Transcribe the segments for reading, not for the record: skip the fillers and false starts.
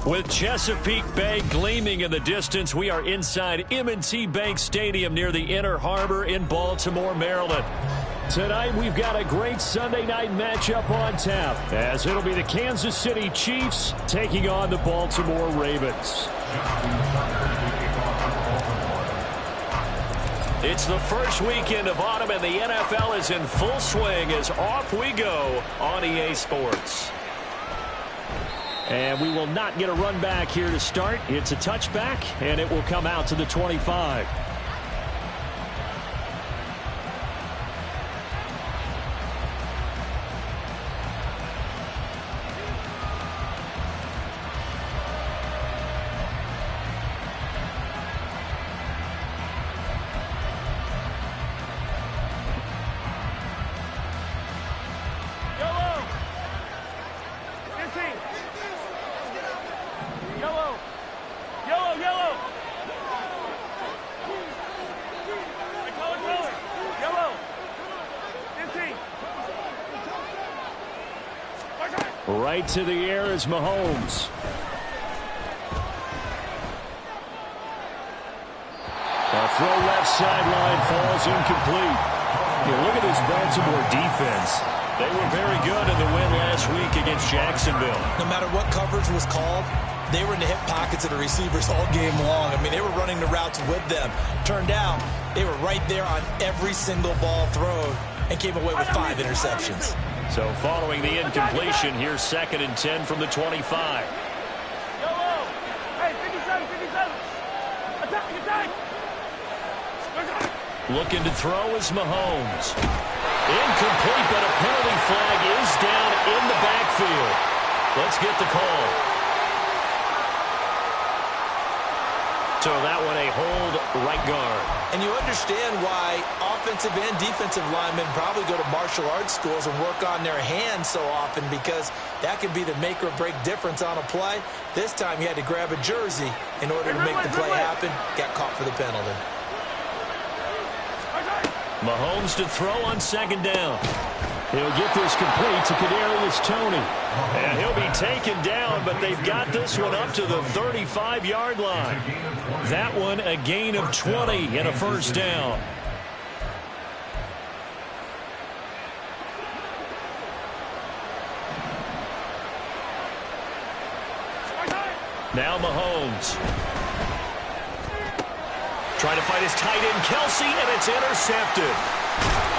With Chesapeake Bay gleaming in the distance, we are inside M&T Bank Stadium near the Inner Harbor in Baltimore, Maryland. Tonight, we've got a great Sunday night matchup on tap, as it'll be the Kansas City Chiefs taking on the Baltimore Ravens. It's the first weekend of autumn, and the NFL is in full swing as off we go on EA Sports. And we will not get a run back here to start. It's a touchback, and it will come out to the 25. Right to the air is Mahomes. A throw left sideline falls incomplete. Look at this Baltimore defense. They were very good in the win last week against Jacksonville. No matter what coverage was called, they were in the hip pockets of the receivers all game long. I mean, they were running the routes with them. Turned out, they were right there on every single ball thrown and came away with 5 interceptions. So following the incompletion, here's 2nd and 10 from the 25. Hey, 57, 57. Attack. Looking to throw is Mahomes. Incomplete, but a penalty flag is down in the backfield. Let's get the call. So that one a hold right guard. And you understand why offensive and defensive linemen probably go to martial arts schools and work on their hands so often, because that can be the make or break difference on a play. This time he had to grab a jersey in order to make the play happen. Got caught for the penalty. Mahomes to throw on 2nd down. He'll get this complete to Kadarius Toney. And he'll be taken down, but they've got this one up to the 35-yard line. That one a gain of 20 and a first down. Now Mahomes. Trying to fight his tight end, Kelsey, and it's intercepted.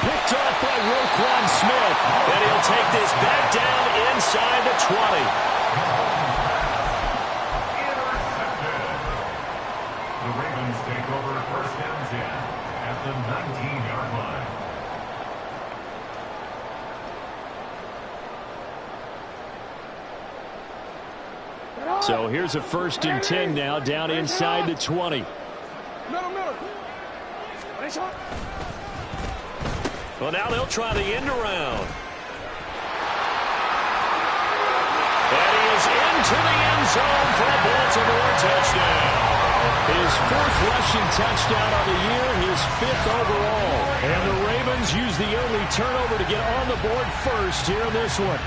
Picked off by Roquan Smith, and he'll take this back down inside the 20. Intercepted. The Ravens take over 1st and 10 at the 19-yard line. So here's a 1st and 10 now, down inside the 20. Well, now they'll try the end around. And he is into the end zone for a Baltimore touchdown. His 4th rushing touchdown on the year, his 5th overall. And the Ravens use the early turnover to get on the board first here in this one.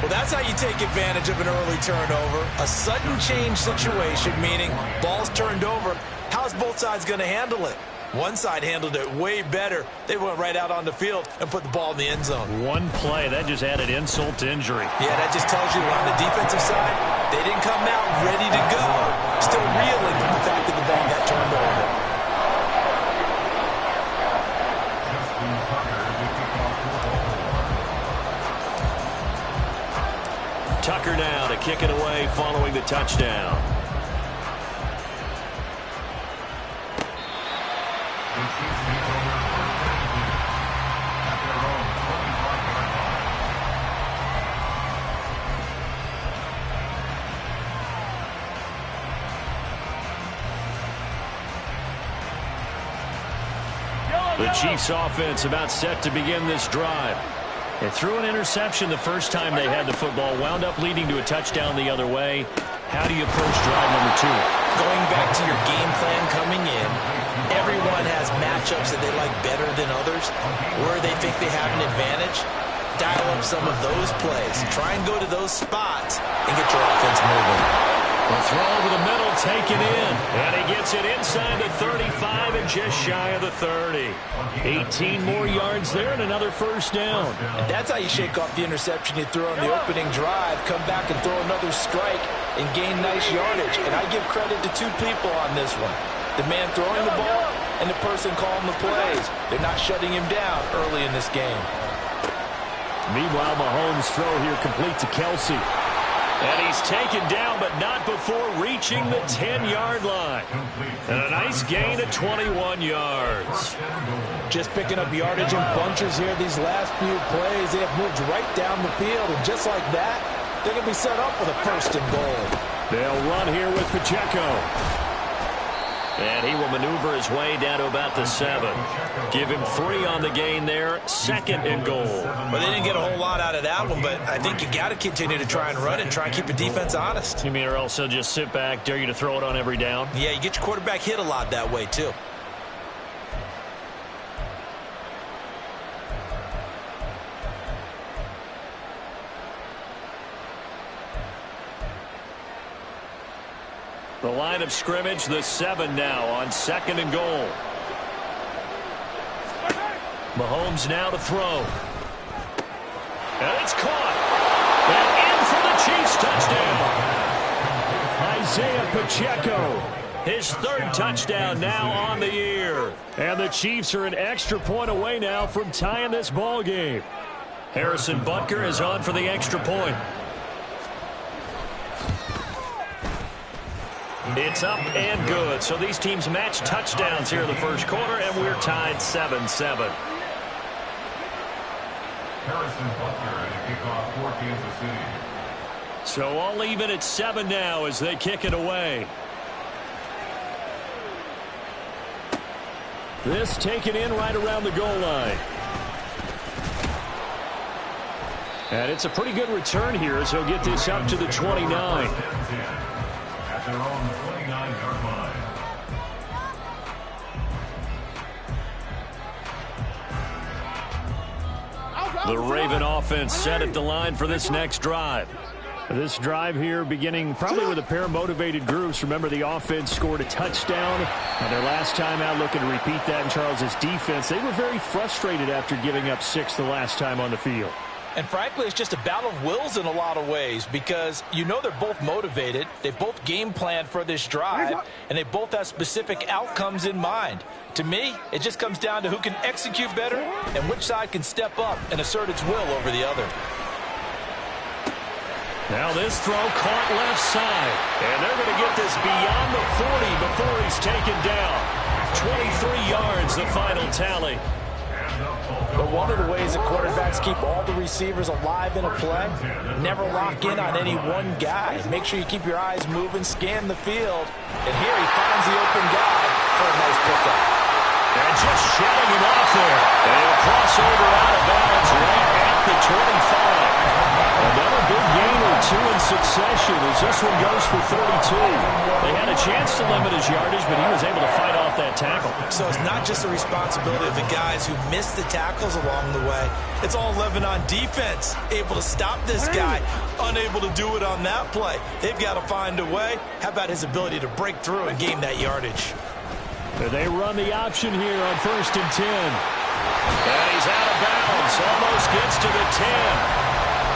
Well, that's how you take advantage of an early turnover. A sudden change situation, meaning ball's turned over. How's both sides going to handle it? One side handled it way better. They went right out on the field and put the ball in the end zone. One play, that just added insult to injury. Yeah, that just tells you on the defensive side, they didn't come out ready to go. Still reeling from the fact that the ball got turned over. Tucker now to kick it away following the touchdown. The Chiefs offense about set to begin this drive. They threw an interception the first time they had the football, wound up leading to a touchdown the other way. How do you approach drive number 2? Going back to your game plan coming in, everyone has matchups that they like better than others, where they think they have an advantage. dial up some of those plays. Try and go to those spots and get your offense moving. A throw over the middle, taken in. And he gets it inside the 35 and just shy of the 30. 18 more yards there and another first down. And that's how you shake off the interception you threw on the opening drive. Come back and throw another strike and gain nice yardage. And I give credit to two people on this one. The man throwing the ball and the person calling the plays. They're not shutting him down early in this game. Meanwhile, Mahomes' throw here complete to Kelsey. And he's taken down, but not before reaching the 10-yard line. And a nice gain of 21 yards. Just picking up yardage in bunches here these last few plays. They have moved right down the field, and just like that, they're going to be set up with a first and goal. They'll run here with Pacheco. And he will maneuver his way down to about the 7. Give him 3 on the gain there. Second and goal. Well, they didn't get a whole lot out of that one, but I think you got to continue to try and run and try and keep the defense honest. You mean or else he'll just sit back, dare you to throw it on every down? Yeah, you get your quarterback hit a lot that way, too. The line of scrimmage, the 7 now on second and goal. Mahomes now to throw. And it's caught. And in for the Chiefs touchdown. Isaiah Pacheco. His 3rd touchdown now on the year. And the Chiefs are an extra point away now from tying this ball game. Harrison Butker is on for the extra point. It's up and good. So these teams match touchdowns here in the first quarter, and we're tied 7-7. Harrison Butker at a kickoff for Kansas City. So all even at 7 now as they kick it away. This taken in right around the goal line. And it's a pretty good return here as he'll get this up to the 29. At their own 29-yard line. The Raven offense set at the line for this next drive. This drive here beginning probably with a pair of motivated groups. Remember, the offense scored a touchdown. And their last time out, looking to repeat that in Charles's defense. They were very frustrated after giving up 6 the last time on the field. And frankly, it's just a battle of wills in a lot of ways because you know they're both motivated. They both game planned for this drive, and they both have specific outcomes in mind. To me, it just comes down to who can execute better and which side can step up and assert its will over the other. Now this throw caught left side. And they're going to get this beyond the 40 before he's taken down. 23 yards, the final tally. But one of the ways that quarterbacks keep all the receivers alive in a play, never lock in on any one guy. Make sure you keep your eyes moving, scan the field. And here he finds the open guy for a nice pickup. And just shutting him off there. And he'll cross over out of bounds right at the 25. Another big gain or 2 in succession as this one goes for 32. They had a chance to limit his yardage, but he was able to fight off that tackle. So it's not just the responsibility of the guys who missed the tackles along the way. It's all 11 on defense, able to stop this guy, unable to do it on that play. They've got to find a way. How about his ability to break through and gain that yardage? They run the option here on 1st and 10. And he's out of bounds, almost gets to the 10.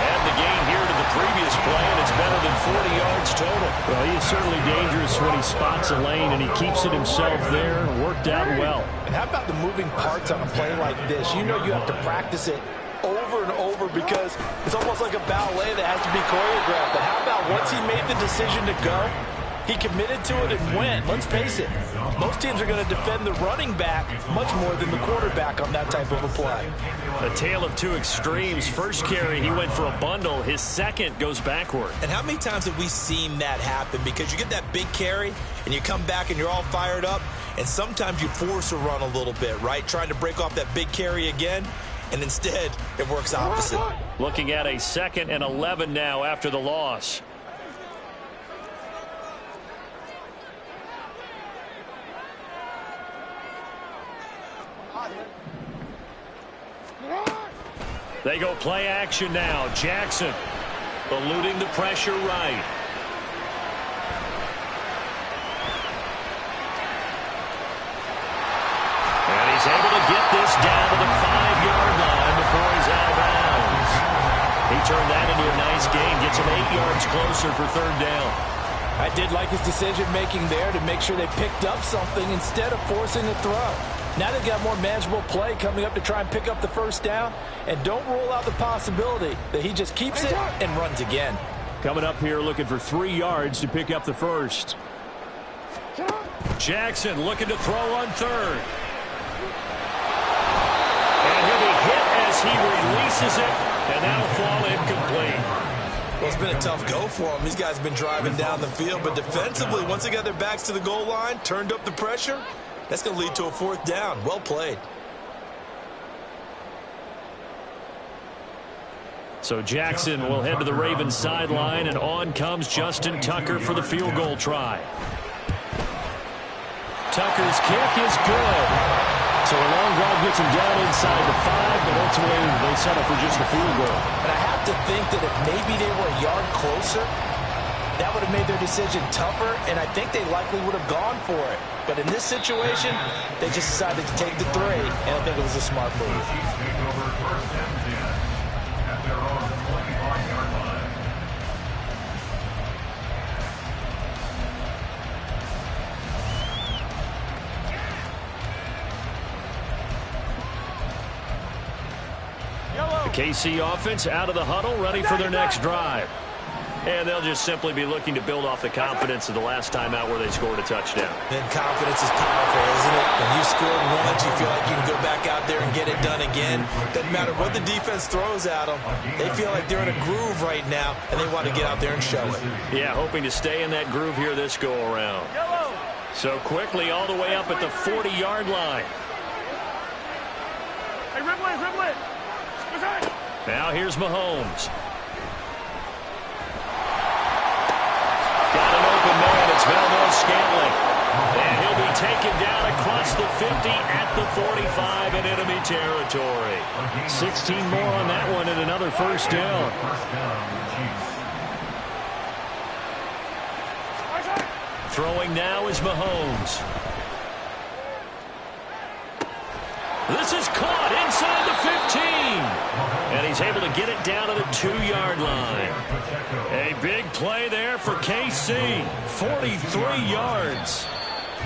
And the gain here to the previous play, and it's better than 40 yards total. Well, he is certainly dangerous when he spots a lane, and he keeps it himself there. Worked out well. And how about the moving parts on a play like this? You know you have to practice it over and over because it's almost like a ballet that has to be choreographed. But how about once he made the decision to go, he committed to it and went. Let's face it, most teams are going to defend the running back much more than the quarterback on that type of a play. A tale of two extremes. First carry, he went for a bundle. His second goes backward. And how many times have we seen that happen? Because you get that big carry, and you come back and you're all fired up, and sometimes you force a run a little bit, right? Trying to break off that big carry again, and instead it works opposite. Looking at a 2nd and 11 now after the loss. They go play action now. Jackson eluding the pressure right. And he's able to get this down to the 5-yard line before he's out of bounds. He turned that into a nice gain. Gets him 8 yards closer for third down. I did like his decision-making there to make sure they picked up something instead of forcing a throw. Now they've got more manageable play coming up to try and pick up the first down. And don't rule out the possibility that he just keeps it and runs again. Coming up here looking for 3 yards to pick up the first. Jackson looking to throw on third. And he'll be hit as he releases it, and that'll fall incomplete. Well, it's been a tough go for him. These guys have been driving down the field, but defensively, once they got their backs to the goal line, turned up the pressure, that's going to lead to a fourth down. Well played. So Jackson will head to the Ravens sideline, and on comes Justin Tucker for the field goal try. Tucker's kick is good. So a long drive gets him down inside the 5, but ultimately they settle for just the field goal. And I have to think that if maybe they were a yard closer, that would have made their decision tougher, and I think they likely would have gone for it. But in this situation, they just decided to take the 3, and I think it was a smart move. Take over first and 10 at their own 25-yard line. The KC offense out of the huddle, ready for their next drive. And they'll just simply be looking to build off the confidence of the last time out where they scored a touchdown. Then confidence is powerful, isn't it? When you scored once, you feel like you can go back out there and get it done again. Doesn't matter what the defense throws at them. They feel like they're in a groove right now, and they want to get out there and show it. Yeah, hoping to stay in that groove here this go-around. So quickly all the way up at the 40-yard line. Hey, dribble it, dribble it. Now here's Mahomes. Got an open man. It's Valdez-Scantling. And he'll be taken down across the 50 at the 45 in enemy territory. 16 more on that one and another first down. Throwing now is Mahomes. This is caught inside the 15. And he's able to get it down to the 2-yard line. A big play there for KC. 43 yards.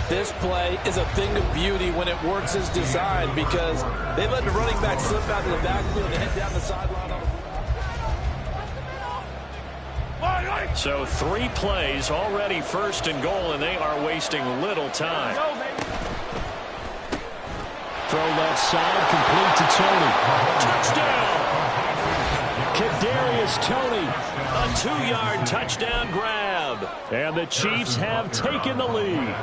This play is a thing of beauty when it works as designed because they let the running back slip out of the backfield and head down the sideline. So 3 plays already first and goal, and they are wasting little time. Throw left side, complete to Tony. Touchdown! Kadarius Toney, a 2-yard touchdown grab. And the Chiefs have taken the lead.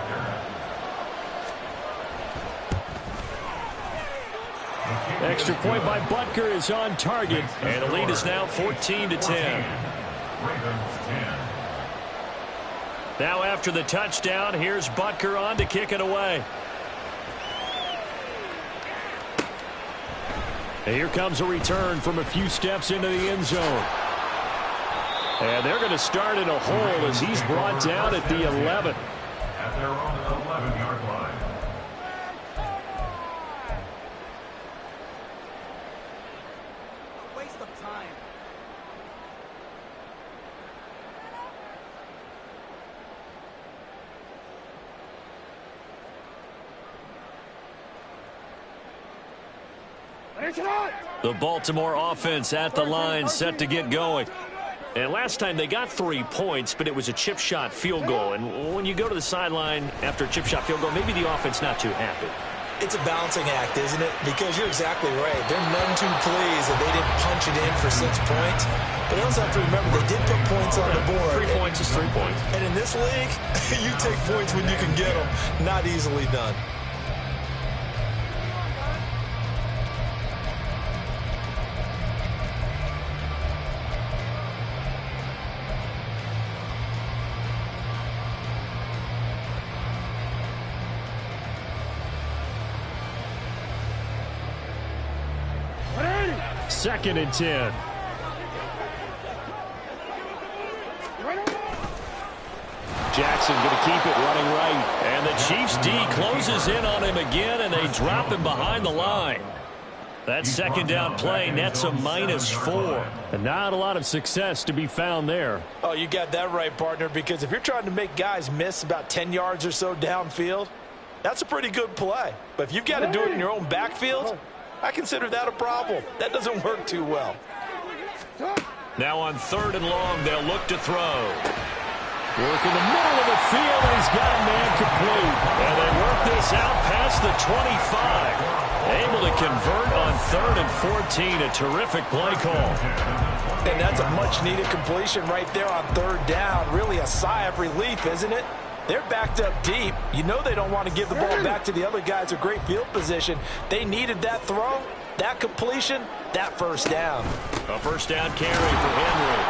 Extra point by Butker is on target, and the lead is now 14-10. Now after the touchdown, here's Butker on to kick it away. And here comes a return from a few steps into the end zone. And they're going to start in a hole as he's brought down at the 11. At their own 11-yard line. Waste of time. The Baltimore offense at the line set to get going. And last time they got 3 points, but it was a chip shot field goal. And when you go to the sideline after a chip shot field goal, maybe the offense not too happy. It's a balancing act, isn't it? Because you're exactly right. They're none too pleased that they didn't punch it in for 6 points. But they also have to remember they did put points on the board. 3 points is 3 points. And in this league, you take points when you can get them. Not easily done. 2nd and 10. Jackson going to keep it running right. And the Chiefs D closes in on him again, and they drop him behind the line. That 2nd down play nets a -4. And not a lot of success to be found there. Oh, you got that right, partner, because if you're trying to make guys miss about 10 yards or so downfield, that's a pretty good play. But if you've got to do it in your own backfield, I consider that a problem. That doesn't work too well. Now on 3rd and long, they'll look to throw. Work in the middle of the field, and he's got a man complete. And they work this out past the 25. Able to convert on 3rd and 14. A terrific play call. And that's a much-needed completion right there on 3rd down. Really a sigh of relief, isn't it? They're backed up deep. You know they don't want to give the ball back to the other guys a great field position. They needed that throw, that completion, that 1st down. A 1st down carry for Henry.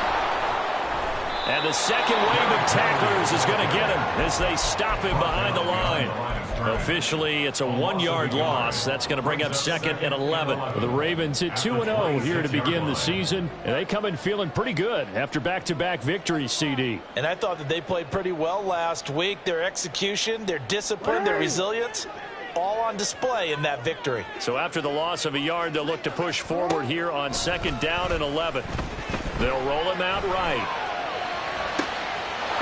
And the second wave of tacklers is going to get him as they stop him behind the line. Officially, it's a 1-yard loss. That's going to bring up 2nd and 11. The Ravens at 2-0 here to begin the season. And they come in feeling pretty good after back-to-back victories, CD. And I thought that they played pretty well last week. Their execution, their discipline, their resilience, all on display in that victory. So after the loss of a yard, they'll look to push forward here on 2nd down and 11. They'll roll him out right.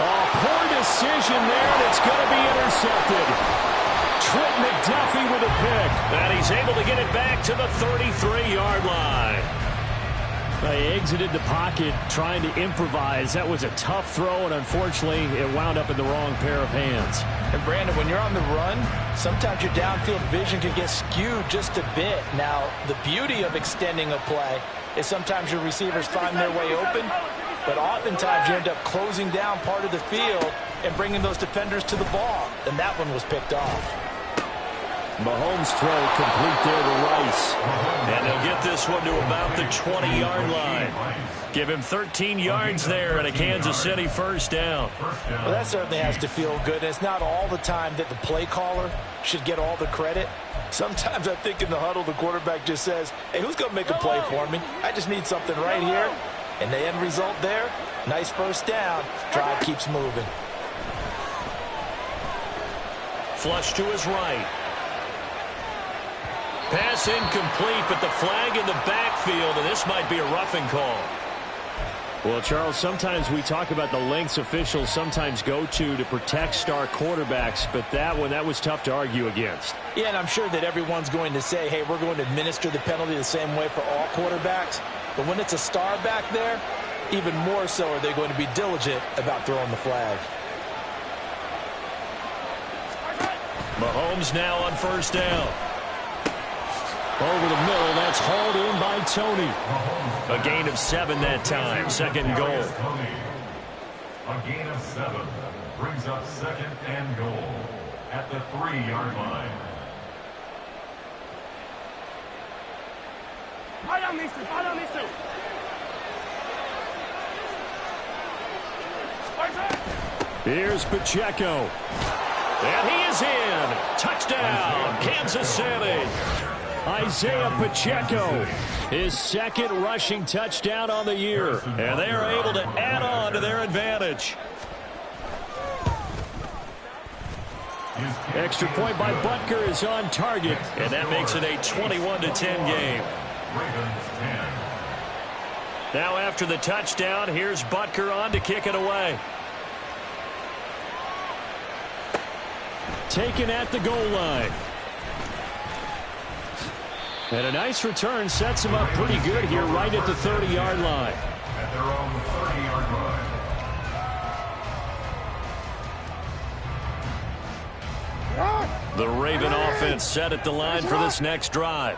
Oh, poor decision there, and it's going to be intercepted. Trent McDuffie with a pick. And he's able to get it back to the 33-yard line. They exited the pocket trying to improvise. That was a tough throw, and unfortunately, it wound up in the wrong pair of hands. And, Brandon, when you're on the run, sometimes your downfield vision can get skewed just a bit. Now, the beauty of extending a play is sometimes your receivers find their way open, but oftentimes you end up closing down part of the field and bringing those defenders to the ball. And that one was picked off. Mahomes' throw complete there to Rice. And they'll get this one to about the 20-yard line. Give him 13 yards there and a Kansas City 1st down. Well, that certainly has to feel good. And it's not all the time that the play caller should get all the credit. Sometimes I think in the huddle the quarterback just says, hey, who's going to make a play for me? I just need something right here. And the end result there, nice 1st down. Drive keeps moving. Flush to his right. Pass incomplete, but the flag in the backfield, and this might be a roughing call. Well, Charles, sometimes we talk about the lengths officials sometimes go to protect star quarterbacks, but that was tough to argue against. Yeah, and I'm sure that everyone's going to say, hey, we're going to administer the penalty the same way for all quarterbacks. But when it's a star back there, even more so are they going to be diligent about throwing the flag. Mahomes now on 1st down. Over the middle, that's hauled in by Tony. A gain of 7 that time, 2nd and goal. A gain of 7 brings up 2nd and goal at the 3-yard line. Here's Pacheco. And he is in. Touchdown, Kansas City. Isaiah Pacheco, his 2nd rushing touchdown on the year. And they are able to add on to their advantage. Extra point by Butker is on target, and that makes it a 21-10 game. Ravens 10. Now after the touchdown, here's Butker on to kick it away. Taken at the goal line. And a nice return sets him up pretty good here right at the 30-yard line. At their own 30-yard line. The Raven offense set at the line for this next drive.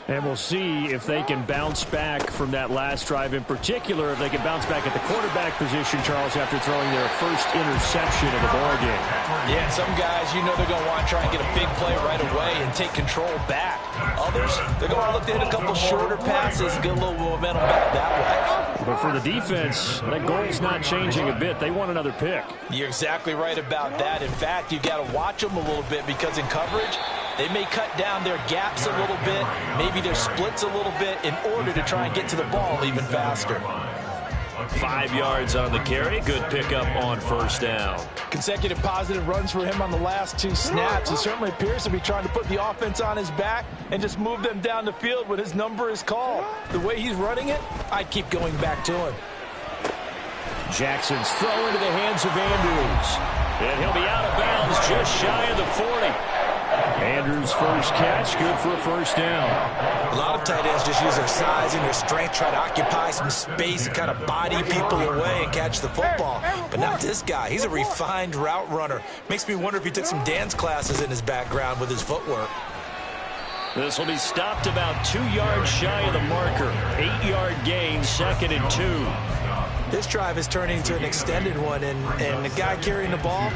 And we'll see if they can bounce back from that last drive, in particular if they can bounce back at the quarterback position, Charles, after throwing their first interception of the ballgame. Yeah, some guys, you know they're going to want to try and get a big play right away and take control back. Others, they're going to look to hit a couple shorter passes and get a little momentum back that way. But for the defense, that goal's not changing a bit. They want another pick. You're exactly right about that. In fact, you've got to watch them a little bit because in coverage, They may cut down their gaps a little bit, maybe their splits a little bit in order to try and get to the ball even faster. 5 yards on the carry. Good pickup on first down. Consecutive positive runs for him on the last 2 snaps. He certainly appears to be trying to put the offense on his back and just move them down the field when his number is called. The way he's running it, I'd keep going back to him. Jackson's throw into the hands of Andrews. And he'll be out of bounds just shy of the 40. Andrews' first catch, good for a first down. A lot of tight ends just use their size and their strength, try to occupy some space and kind of body people away and catch the football. But not this guy. He's a refined route runner. Makes me wonder if he took some dance classes in his background with his footwork. This will be stopped about 2 yards shy of the marker. 8-yard gain, 2nd and 2. This drive is turning into an extended one, and the guy carrying the ball,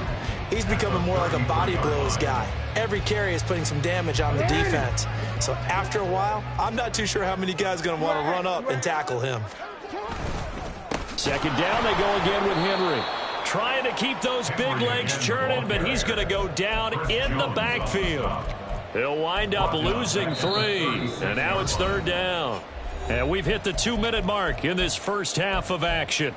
he's becoming more like a body blows guy. Every carry is putting some damage on the defense. So after a while, I'm not too sure how many guys are going to want to run up and tackle him. 2nd down, they go again with Henry. Trying to keep those big legs churning, but he's going to go down in the backfield. He'll wind up losing 3, and now it's 3rd down. And we've hit the 2-minute mark in this first half of action.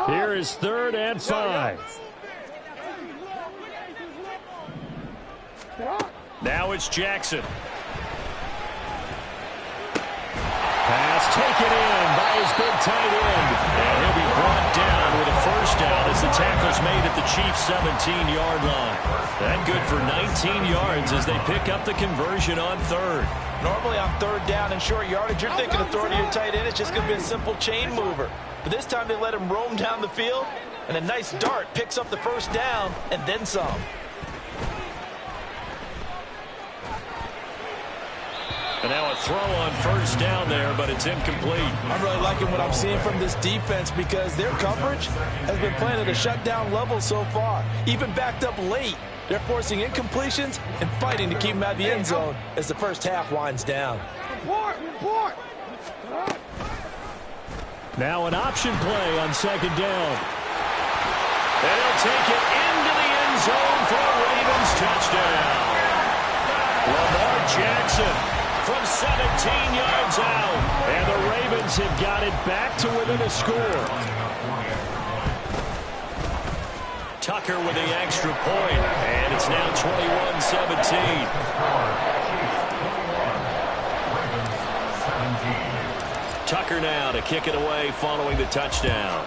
Here is 3rd and 5. Now it's Jackson. Pass taken in by his big tight end. And he'll be brought down with a first down as the tackle's made at the Chiefs' 17-yard line. That good for 19 yards as they pick up the conversion on 3rd. Normally on 3rd down and short yardage, you're thinking of throwing to your tight end. It's just going to be a simple chain mover. But this time they let him roam down the field, and a nice dart picks up the first down and then some. And now a throw on first down there, but it's incomplete. I'm really liking what I'm seeing from this defense because their coverage has been playing at a shutdown level so far. Even backed up late, they're forcing incompletions and fighting to keep them out of the end zone as the first half winds down. Now an option play on 2nd down. And he'll take it into the end zone for a Ravens touchdown. Lamar Jackson from 17 yards out. And the Ravens have got it back to within a score. Tucker with the extra point. And it's now 21-17. Tucker now to kick it away following the touchdown.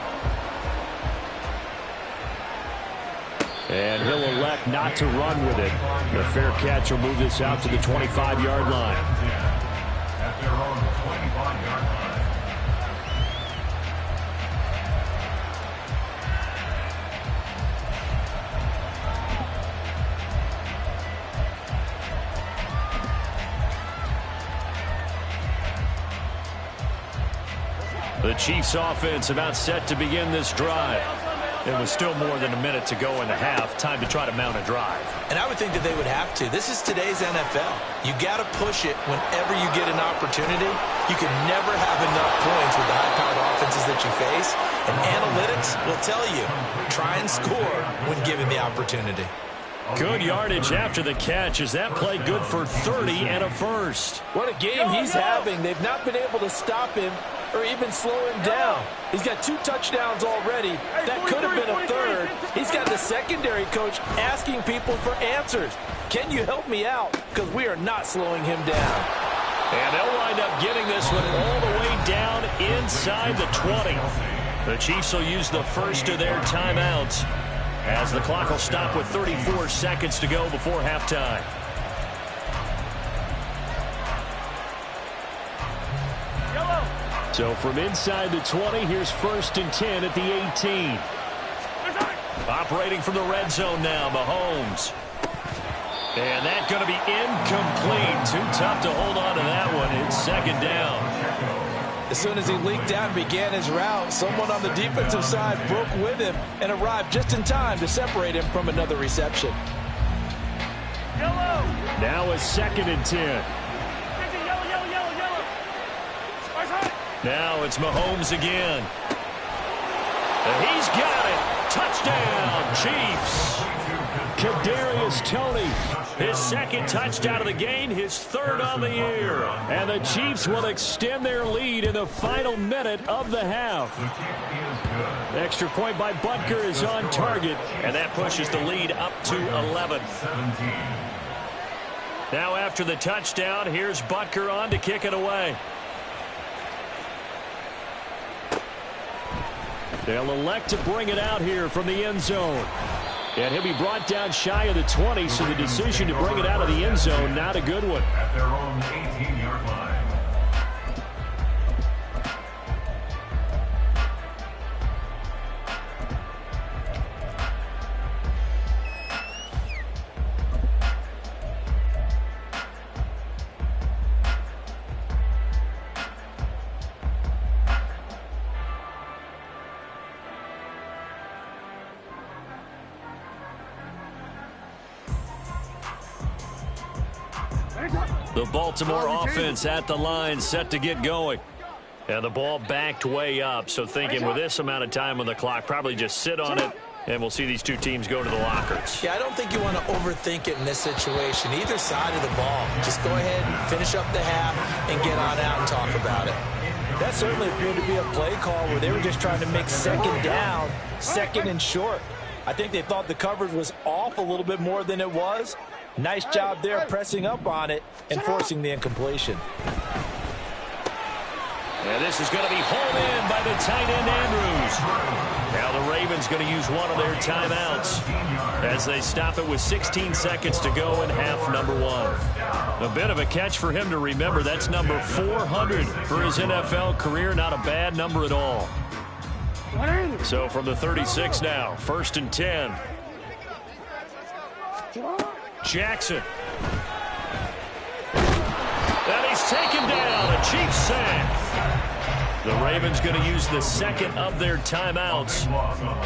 And he'll elect not to run with it. The fair catch will move this out to the 25-yard line. At their own 25-yard line. The Chiefs offense about set to begin this drive. It was still more than a minute to go in the half. Time to try to mount a drive. And I would think that they would have to. This is today's NFL. You got to push it whenever you get an opportunity. You can never have enough points with the high-powered offenses that you face. And analytics will tell you, try and score when given the opportunity. Good yardage after the catch. Is that play good for 30 and a first? What a game he's having. They've not been able to stop him or even slow him down. He's got 2 touchdowns already. That could have been a 3rd. He's got the secondary coach asking people for answers. Can you help me out? Because we are not slowing him down. And they'll wind up getting this one all the way down inside the 20. The Chiefs will use the first of their timeouts as the clock will stop with 34 seconds to go before halftime. So from inside the 20, here's 1st and 10 at the 18. Operating from the red zone now, Mahomes. And that's going to be incomplete. Too tough to hold on to that one. It's 2nd down. As soon as he leaked out and began his route, someone on the defensive side broke with him and arrived just in time to separate him from another reception. Now a 2nd and 10. Now it's Mahomes again. And he's got it. Touchdown, Chiefs. Kadarius Toney, his second touchdown of the game, his third on the year. And the Chiefs will extend their lead in the final minute of the half. Extra point by Butker is on target, and that pushes the lead up to 11. Now after the touchdown, here's Butker on to kick it away. They'll elect to bring it out here from the end zone. And he'll be brought down shy of the 20, so the decision to bring it out of the end zone, not a good one. At their own 18-yard line. The Baltimore offense at the line, set to get going. And the ball backed way up, so thinking with this amount of time on the clock, probably just sit on it, and we'll see these two teams go to the lockers. Yeah, I don't think you want to overthink it in this situation. Either side of the ball. Just go ahead and finish up the half and get on out and talk about it. That certainly appeared to be a play call where they were just trying to make second down, second and short. I think they thought the coverage was off a little bit more than it was. Nice job there pressing up on it and forcing the incompletion. And this is going to be hauled in by the tight end Andrews. Now the Ravens going to use one of their timeouts as they stop it with 16 seconds to go in half number one. A bit of a catch for him to remember. That's number 400 for his NFL career. Not a bad number at all. So from the 36 now, 1st and 10. Jackson. And he's taken down. A Chiefs sack. The Ravens going to use the second of their timeouts.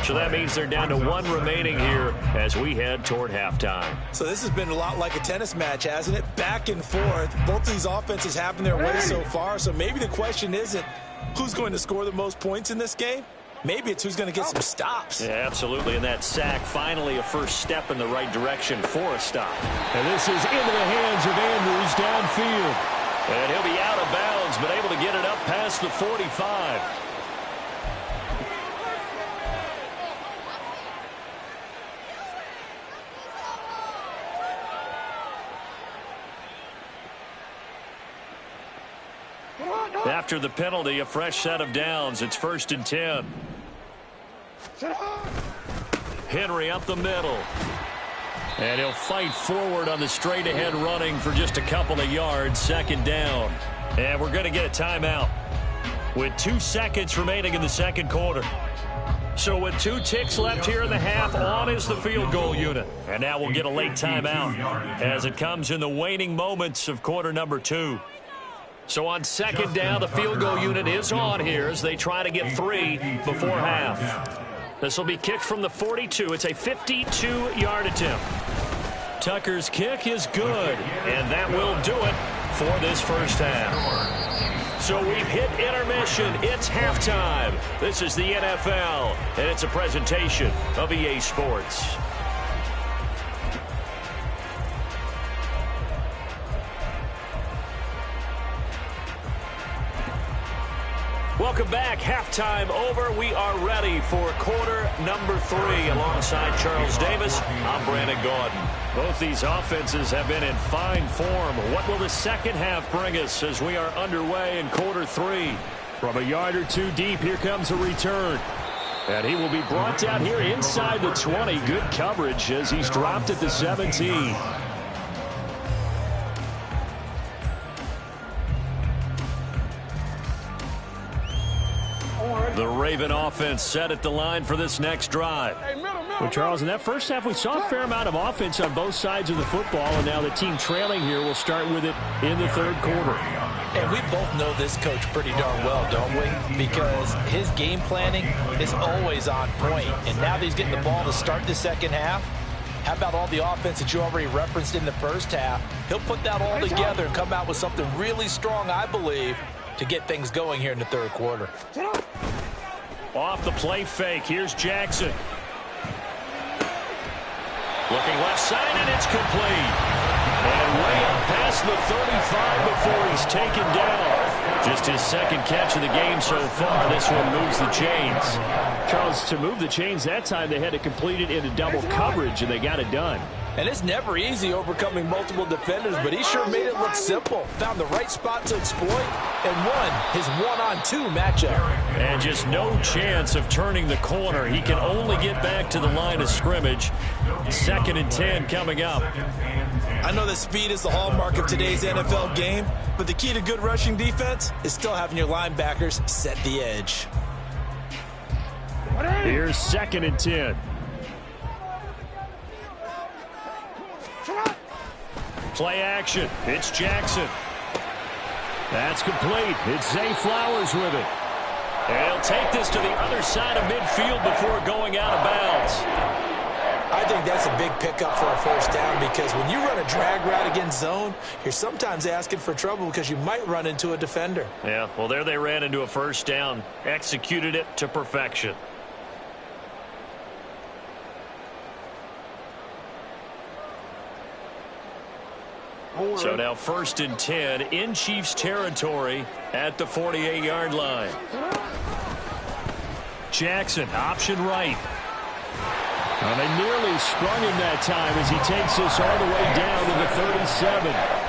So that means they're down to one remaining here as we head toward halftime. So this has been a lot like a tennis match, hasn't it? Back and forth. Both of these offenses having their way so far. So maybe the question isn't who's going to score the most points in this game. Maybe it's who's going to get some stops. Yeah, absolutely. And that sack, finally a first step in the right direction for a stop. And this is into the hands of Andrews downfield. And he'll be out of bounds, but able to get it up past the 45. After the penalty, a fresh set of downs. It's 1st and 10. Henry up the middle. And he'll fight forward on the straight-ahead running for just a couple of yards. 2nd down. And we're going to get a timeout with 2 seconds remaining in the second quarter. So with 2 ticks left here in the half, on is the field goal unit. And now we'll get a late timeout as it comes in the waning moments of quarter number 2. So on 2nd down, the field goal unit is on here as they try to get 3 before half. This will be kicked from the 42. It's a 52-yard attempt. Tucker's kick is good, and that will do it for this first half. So we've hit intermission. It's halftime. This is the NFL, and it's a presentation of EA Sports. Welcome back. Halftime over. We are ready for quarter number 3. Alongside Charles Davis, I'm Brandon Gordon. Both these offenses have been in fine form. What will the second half bring us as we are underway in quarter 3? From a yard or 2 deep, here comes a return. And he will be brought down here inside the 20. Good coverage as he's dropped at the 17. The Raven offense set at the line for this next drive. Well, Charles, in that first half, we saw a fair amount of offense on both sides of the football, and now the team trailing here will start with it in the third quarter. And we both know this coach pretty darn well, don't we? Because his game planning is always on point. And now that he's getting the ball to start the second half, how about all the offense that you already referenced in the first half? He'll put that all together and come out with something really strong, I believe, to get things going here in the third quarter. Off the play fake, here's Jackson. Looking left side, and it's complete. And way up past the 35 before he's taken down. Just his second catch of the game so far. This one moves the chains. Charles, to move the chains that time, they had to complete it into double coverage, and they got it done. And it's never easy overcoming multiple defenders, but he sure made it look simple. Found the right spot to exploit and won his one-on-two matchup. And just no chance of turning the corner. He can only get back to the line of scrimmage. 2nd and 10 coming up. I know that speed is the hallmark of today's NFL game, but the key to good rushing defense is still having your linebackers set the edge. Here's 2nd and 10. Play action. It's Jackson. That's complete. It's Zay Flowers with it. And he'll take this to the other side of midfield before going out of bounds. I think that's a big pickup for a first down because when you run a drag route against zone, you're sometimes asking for trouble because you might run into a defender. Yeah, well, there they ran into a first down. Executed it to perfection. So now 1st and 10 in Chiefs territory at the 48-yard line. Jackson, option right. Well, they nearly sprung him that time as he takes this all the way down to the 37.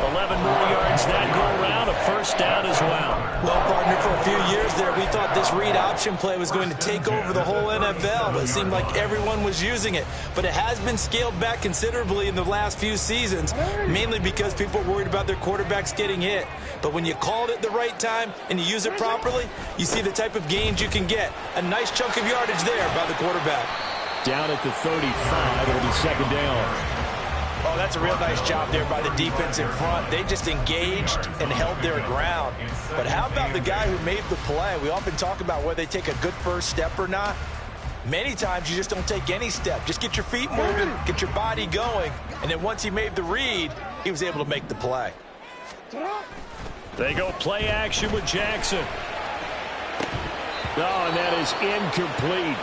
11 more yards that go around, a first down as well. Well, partner, for a few years there, we thought this read option play was going to take over the whole NFL. It seemed like everyone was using it. But it has been scaled back considerably in the last few seasons, mainly because people are worried about their quarterbacks getting hit. But when you call it at the right time and you use it properly, you see the type of gains you can get. A nice chunk of yardage there by the quarterback. Down at the 35, it'll be 2nd down. Oh, that's a real nice job there by the defense in front. They just engaged and held their ground. But how about the guy who made the play? We often talk about whether they take a good first step or not. Many times you just don't take any step. Just get your feet moving, get your body going. And then once he made the read, he was able to make the play. They go play action with Jackson. Oh, and that is incomplete.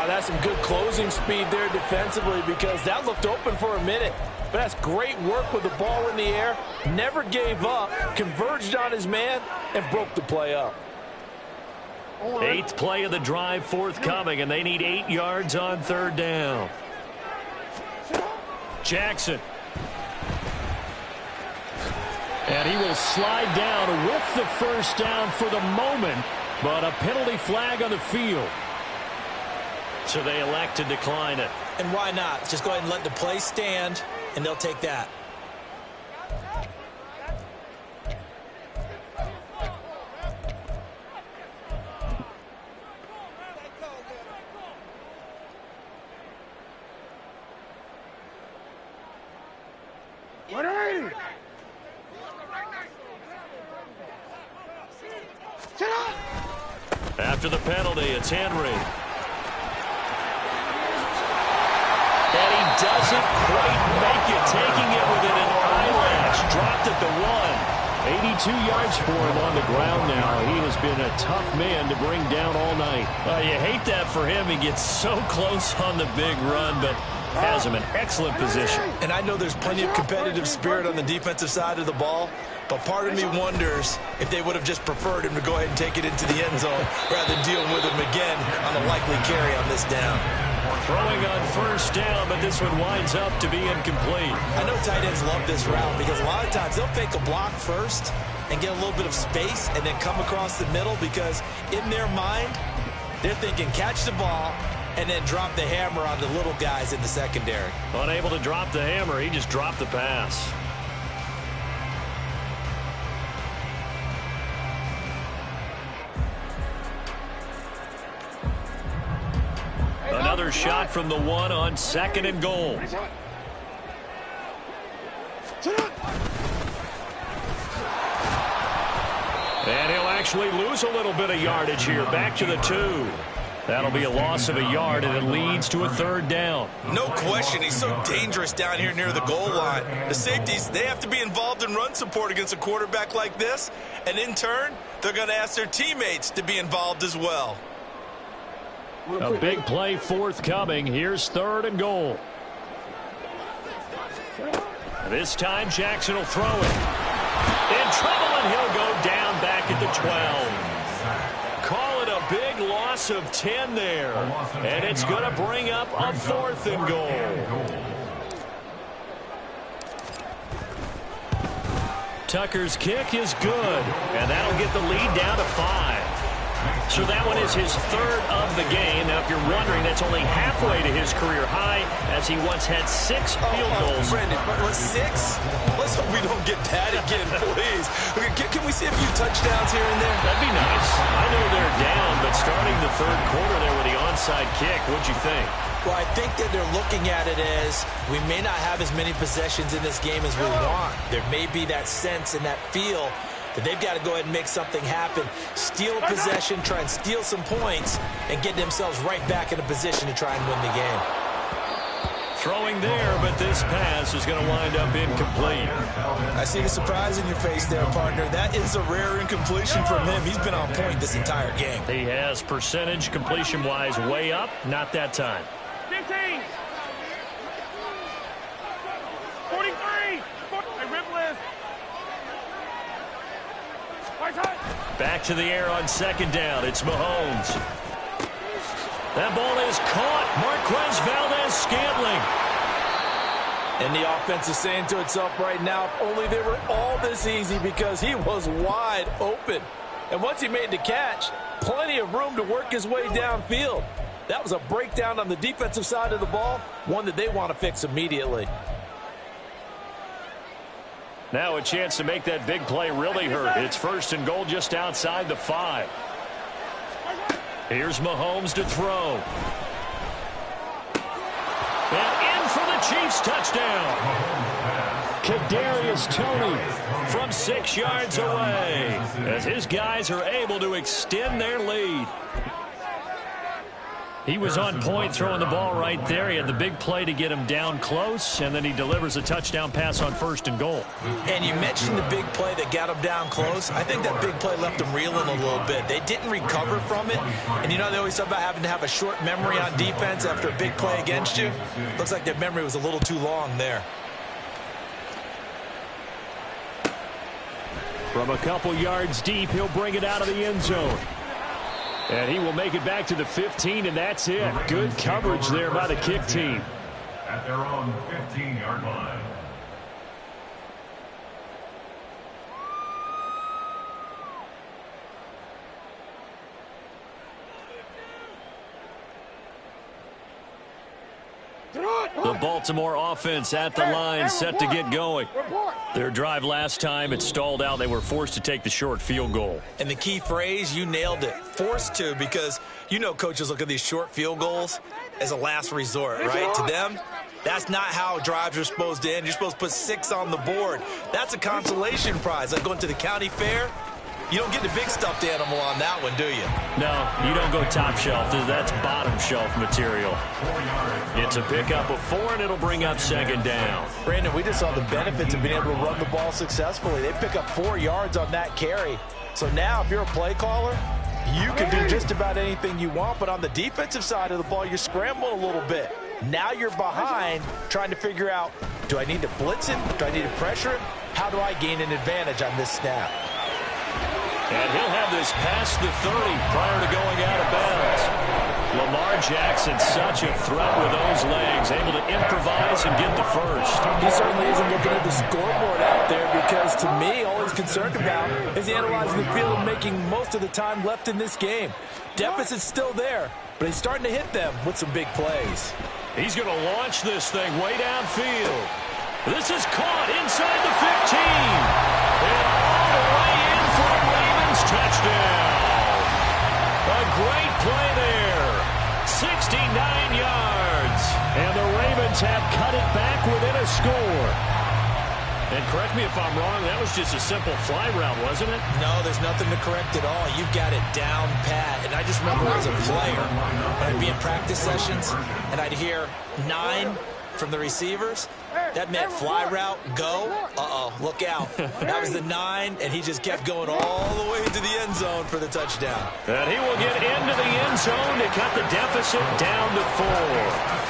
That's some good closing speed there defensively because that looked open for a minute. But that's great work with the ball in the air. Never gave up, converged on his man, and broke the play up. 8th play of the drive forthcoming, and they need 8 yards on 3rd down. Jackson. And he will slide down with the first down for the moment, but a penalty flag on the field. So they elect to decline it. And why not? Just go ahead and let the play stand, and they'll take that. After the penalty, it's Henry. Doesn't quite make it, taking it within an eyelash. Dropped at the 1. 82 yards for him on the ground now. He has been a tough man to bring down all night. You hate that for him. He gets so close on the big run, but has him in excellent position. And I know there's plenty of competitive spirit on the defensive side of the ball, but part of me wonders if they would have just preferred him to go ahead and take it into the end zone rather than deal with him again on a likely carry on this down. Throwing on first down, but this one winds up to be incomplete. I know tight ends love this route because a lot of times they'll fake a block first and get a little bit of space and then come across the middle because in their mind, they're thinking catch the ball and then drop the hammer on the little guys in the secondary. Unable to drop the hammer, he just dropped the pass. Another shot from the 1 on 2nd and goal. And he'll actually lose a little bit of yardage here. Back to the 2. That'll be a loss of a yard, and it leads to a third down. No question, he's so dangerous down here near the goal line. The safeties, they have to be involved in run support against a quarterback like this, and in turn, they're going to ask their teammates to be involved as well. A big play forthcoming. Here's 3rd and goal. This time, Jackson will throw it. In trouble, and he'll go down back at the 12. Call it a big loss of 10 there. And it's going to bring up a 4th and goal. Tucker's kick is good. And that'll get the lead down to 5. So that one is his 3rd of the game. Now, if you're wondering, that's only halfway to his career high, as he once had 6 field goals. Brandon, but 6? Let's hope we don't get that again, please. Can we see a few touchdowns here and there? That'd be nice. I know they're down, but starting the 3rd quarter there with the onside kick, what'd you think? Well, I think that they're looking at it as we may not have as many possessions in this game as we want. There may be that sense and that feel that they've got to go ahead and make something happen, steal a possession, try and steal some points, and get themselves right back in a position to try and win the game. Throwing there, but this pass is going to wind up incomplete. I see the surprise in your face there, partner. That is a rare incompletion from him. He's been on point this entire game. He has percentage completion-wise way up, not that time. 15. 43. Ripless. Back to the air on 2nd down. It's Mahomes. That ball is caught. Marquez Valdez-Scantling. And the offense is saying to itself right now, if only they were all this easy, because he was wide open. And once he made the catch, plenty of room to work his way downfield. That was a breakdown on the defensive side of the ball, one that they want to fix immediately. Now a chance to make that big play really hurt. It's 1st and goal just outside the 5. Here's Mahomes to throw. And in for the Chiefs touchdown. Kadarius Toney from 6 yards away, as his guys are able to extend their lead. He was on point throwing the ball right there. He had the big play to get him down close, and then he delivers a touchdown pass on 1st and goal. And you mentioned the big play that got him down close. I think that big play left him reeling a little bit. They didn't recover from it. And you know, they always talk about having to have a short memory on defense after a big play against you. Looks like their memory was a little too long there. From a couple yards deep, he'll bring it out of the end zone. And he will make it back to the 15, and that's it. Good coverage there by the kick team. At their own 15-yard line. The Baltimore offense at the line, set to get going. Their drive last time, it stalled out. They were forced to take the short field goal. And the key phrase, you nailed it, forced to, because you know coaches look at these short field goals as a last resort, right? To them, that's not how drives are supposed to end. You're supposed to put 6 on the board. That's a consolation prize. Like going to the county fair, you don't get the big stuffed animal on that one, do you? No, you don't go top shelf. That's bottom shelf material. It's a pickup of 4, and it'll bring up 2nd down. Brandon, we just saw the benefits of being able to run the ball successfully. They pick up 4 yards on that carry. So now, if you're a play caller, you can do just about anything you want. But on the defensive side of the ball, you're scrambling a little bit. Now you're behind, trying to figure out, do I need to blitz him? Do I need to pressure him? How do I gain an advantage on this snap? And he'll have this past the 30 prior to going out of bounds. Lamar Jackson, such a threat with those legs, able to improvise and get the first. He certainly isn't looking at the scoreboard out there, because to me, all he's concerned about is analyzing the field and making most of the time left in this game. Deficit's still there, but he's starting to hit them with some big plays. He's going to launch this thing way downfield. This is caught inside the 15. And all the way in for a Ravens touchdown. A great play there. 69 yards. And the Ravens have cut it back within a score. And correct me if I'm wrong, that was just a simple fly route, wasn't it? No, there's nothing to correct at all. You've got it down pat. And I just remember as a player, when I'd be in practice sessions, and I'd hear 9 from the receivers. That meant fly route, go. Uh-oh, look out. That was the 9, and he just kept going all the way to the end zone for the touchdown. And he will get into the end zone to cut the deficit down to 4.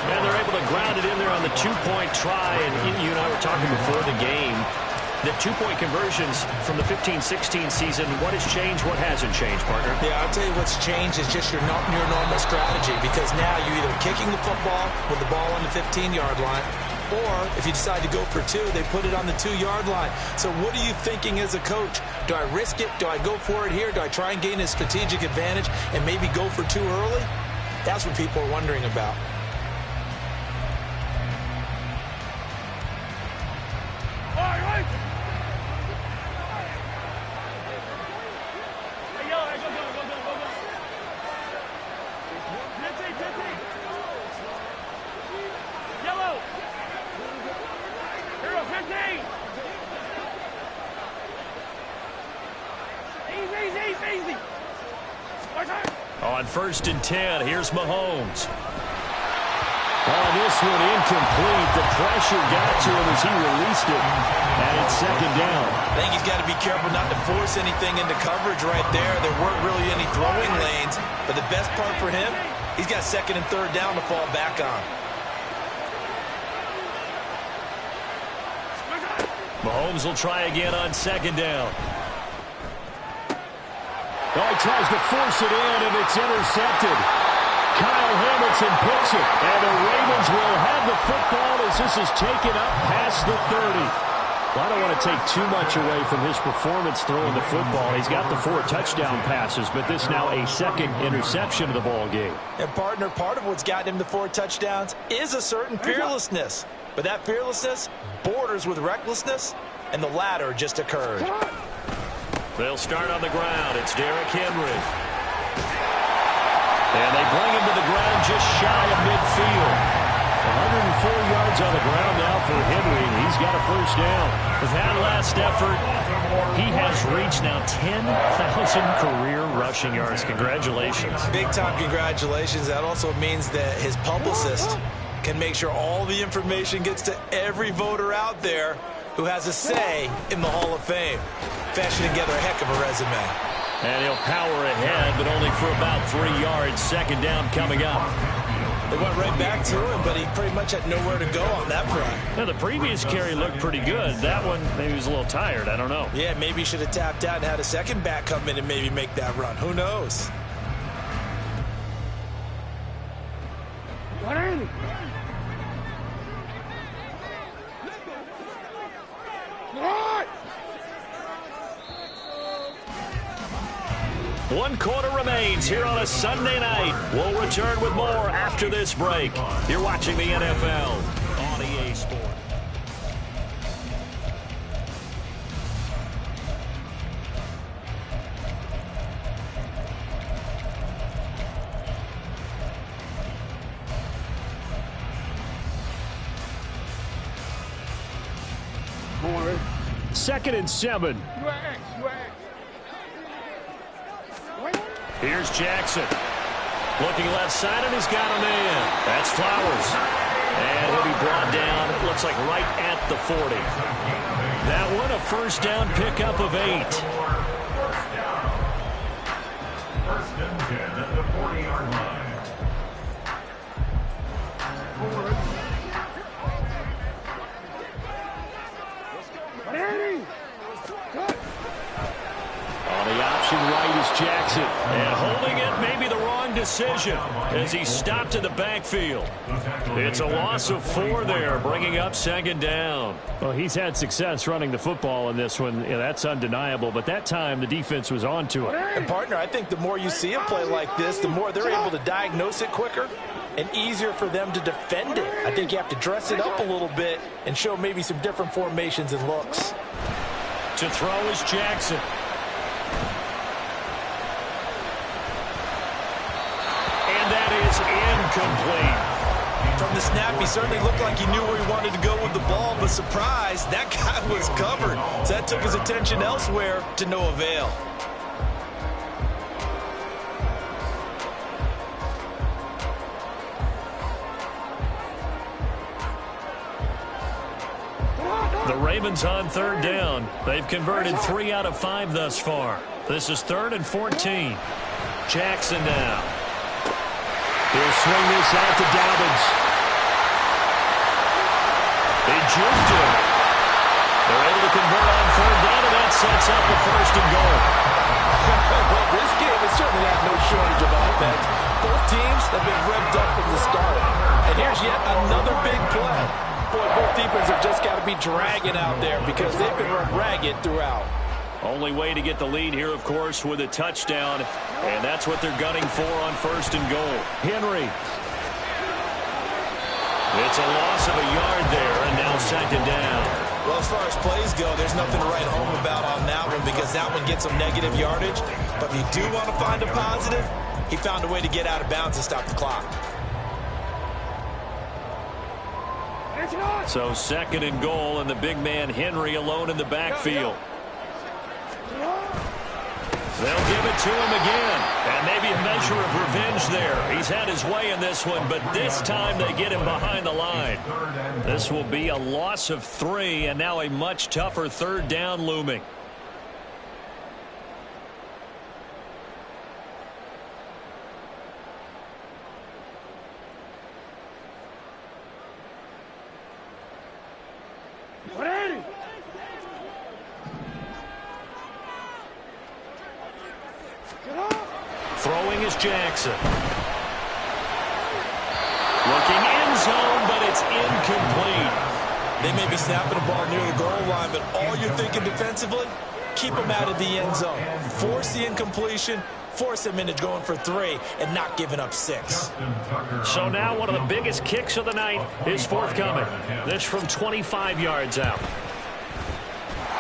And they're able to ground it in there on the 2-point try. And you and I were talking before the game. The 2-point conversions from the 15-16 season, what has changed, what hasn't changed, partner? Yeah, I'll tell you what's changed is just your normal strategy, because now you're either kicking the football with the ball on the 15-yard line, or if you decide to go for 2, they put it on the 2-yard line. So what are you thinking as a coach? Do I risk it? Do I go for it here? Do I try and gain a strategic advantage and maybe go for 2 early? That's what people are wondering about. On 1st and 10, here's Mahomes. Oh, this one incomplete. The pressure got to him as he released it. And it's 2nd down. I think he's got to be careful not to force anything into coverage right there. There weren't really any throwing lanes. But the best part for him, he's got 2nd and 3rd down to fall back on. Mahomes will try again on 2nd down. Oh, he tries to force it in, and it's intercepted. Kyle Hamilton picks it, and the Ravens will have the football as this is taken up past the 30. Well, I don't want to take too much away from his performance throwing the football. He's got the 4 touchdown passes, but this now a 2nd interception of the ball game. And, partner, part of what's gotten him the 4 touchdowns is a certain fearlessness. But that fearlessness borders with recklessness, and the latter just occurred. They'll start on the ground. It's Derrick Henry. And they bring him to the ground just shy of midfield. 104 yards on the ground now for Henry, and he's got a 1st down. With that last effort, he has reached now 10,000 career rushing yards. Congratulations. Big-time congratulations. That also means that his publicist can make sure all the information gets to every voter out there who has a say in the Hall of Fame. Fashion together a heck of a resume. And he'll power ahead, but only for about 3 yards. 2nd down coming up. They went right back to him, but he pretty much had nowhere to go on that play. Now, the previous carry looked pretty good. That one, maybe he was a little tired. I don't know. Yeah, maybe he should have tapped out and had a second back come in and maybe make that run. Who knows? One quarter remains here on a Sunday night. We'll return with more after this break. You're watching the NFL on EA Sports. Second and 7. Here's Jackson. Looking left side, and he's got a man. That's Flowers. And he'll be brought down, it looks like right at the 40. That one, a 1st down pickup of 8. 1st and 10 at the 40-yard line. On the option right is Jackson. And holding it may be the wrong decision as he stopped in the backfield. It's a loss of 4 there, bringing up 2nd down. Well, he's had success running the football in this one. Yeah, that's undeniable. But that time, the defense was on to it. And, partner, I think the more you see a play like this, the more they're able to diagnose it quicker and easier for them to defend it. I think you have to dress it up a little bit and show maybe some different formations and looks. To throw is Jackson. And that is incomplete. From the the snap, he certainly looked like he knew where he wanted to go with the ball, but surprise, that guy was covered. So that took his attention elsewhere to no avail. The Ravens on third down. They've converted 3 out of 5 thus far. This is 3rd and 14. Jackson now. He'll swing this out to Dobbins. They juked him. They're able to convert on 3rd down, and that sets up the 1st and goal. Well, this game has certainly had no shortage of offense. Both teams have been revved up from the start. And here's yet another big play. Boy, both defenses have just got to be dragging out there because they've been run ragged throughout. Only way to get the lead here, of course, with a touchdown. And that's what they're gunning for on 1st and goal. Henry. It's a loss of a yard there, and now 2nd down. Well, as far as plays go, there's nothing to write home about on that one because that one gets some negative yardage. But if you do want to find a positive, he found a way to get out of bounds and stop the clock. So 2nd and goal, and the big man Henry alone in the backfield. They'll give it to him again, and maybe a measure of revenge there. He's had his way in this one, but this time they get him behind the line. This will be a loss of 3, and now a much tougher 3rd down looming. Throwing is Jackson. Looking end zone, but it's incomplete. They may be snapping the ball near the goal line, but all you're thinking defensively, keep them out of the end zone. Force the incompletion, force them into going for 3, and not giving up 6. So now one of the biggest kicks of the night is forthcoming. This from 25 yards out.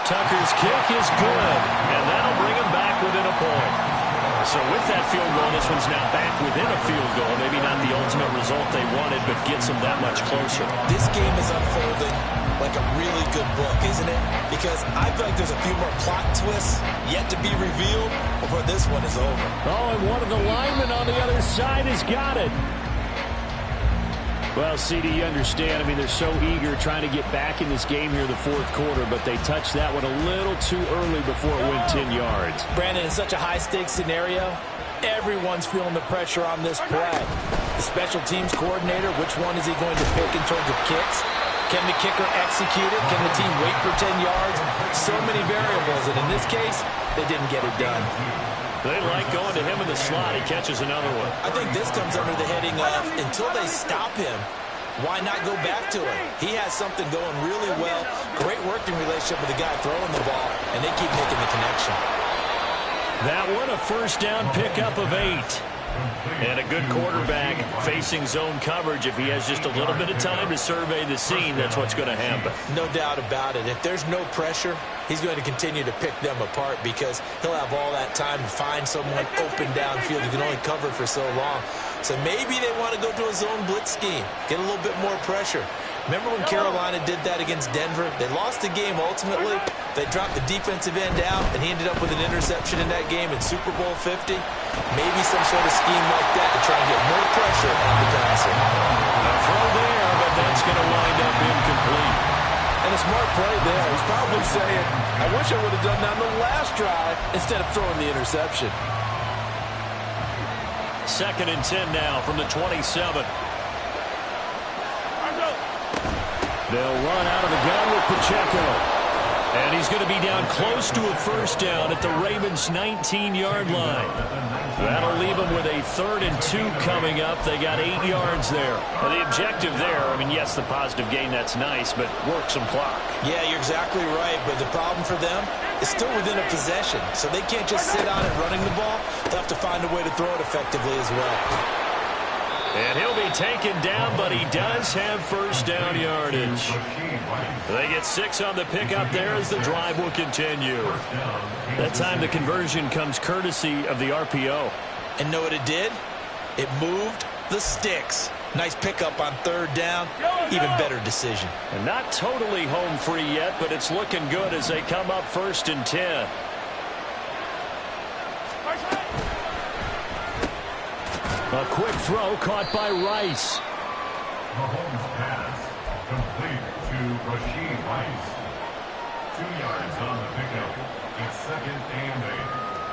Tucker's kick is good, and that'll bring him back within a point. So with that field goal, this one's now back within a field goal. Maybe not the ultimate result they wanted, but gets them that much closer. This game is unfolding like a really good book, isn't it? Because I feel like there's a few more plot twists yet to be revealed before this one is over. Oh, and one of the linemen on the other side has got it. Well, CD, you understand. I mean, they're so eager trying to get back in this game here in the 4th quarter, but they touched that one a little too early before it went 10 yards. Brandon, in such a high-stakes scenario, everyone's feeling the pressure on this play. The special teams coordinator, which one is he going to pick in terms of kicks? Can the kicker execute it? Can the team wait for 10 yards? So many variables, and in this case, they didn't get it done. They like going to him in the slot. He catches another one. I think this comes under the heading of, until they stop him, why not go back to him? He has something going really well. Great working relationship with the guy throwing the ball, and they keep making the connection. That one, a 1st down pickup of 8. And a good quarterback facing zone coverage. If he has just a little bit of time to survey the scene, that's what's going to happen. No doubt about it. If there's no pressure, he's going to continue to pick them apart because he'll have all that time to find someone open downfield. He can only cover for so long. So maybe they want to go to a zone blitz scheme, get a little bit more pressure. Remember when Carolina did that against Denver? They lost the game ultimately. They dropped the defensive end out, and he ended up with an interception in that game in Super Bowl 50. Maybe some sort of scheme like that to try and get more pressure on the passer. A throw there, but that's going to wind up incomplete. And a smart play there. He's probably saying, I wish I would have done that on the last drive instead of throwing the interception. 2nd and 10 now from the 27. They'll run out of the gun with Pacheco. And he's going to be down close to a 1st down at the Ravens' 19-yard line. That'll leave them with a 3rd and 2 coming up. They got 8 yards there. Well, the objective there, I mean, yes, the positive gain, that's nice, but work some clock. Yeah, you're exactly right, but the problem for them is still within a possession. So they can't just sit on it running the ball. They'll have to find a way to throw it effectively as well. And he'll be taken down, but he does have 1st down yardage. They get 6 on the pickup there as the drive will continue. That time the conversion comes courtesy of the RPO. And know what it did? It moved the sticks. Nice pickup on third down. Even better decision. And not totally home free yet, but it's looking good as they come up 1st and 10. A quick throw caught by Rice. Mahomes pass complete to Rashid Rice. 2 yards on the pickup. It's 2nd and 8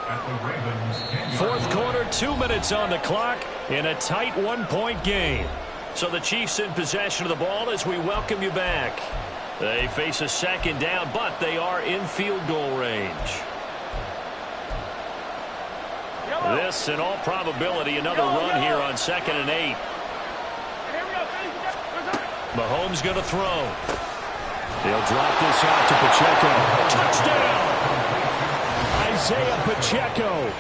at the Ravens' 10-yard Fourth quarter, 2 minutes on the clock in a tight 1-point game. So the Chiefs in possession of the ball as we welcome you back. They face a 2nd down, but they are in field goal range. This, in all probability, another run here on 2nd and 8. Mahomes going to throw. He'll drop this off to Pacheco. Touchdown! Isaiah Pacheco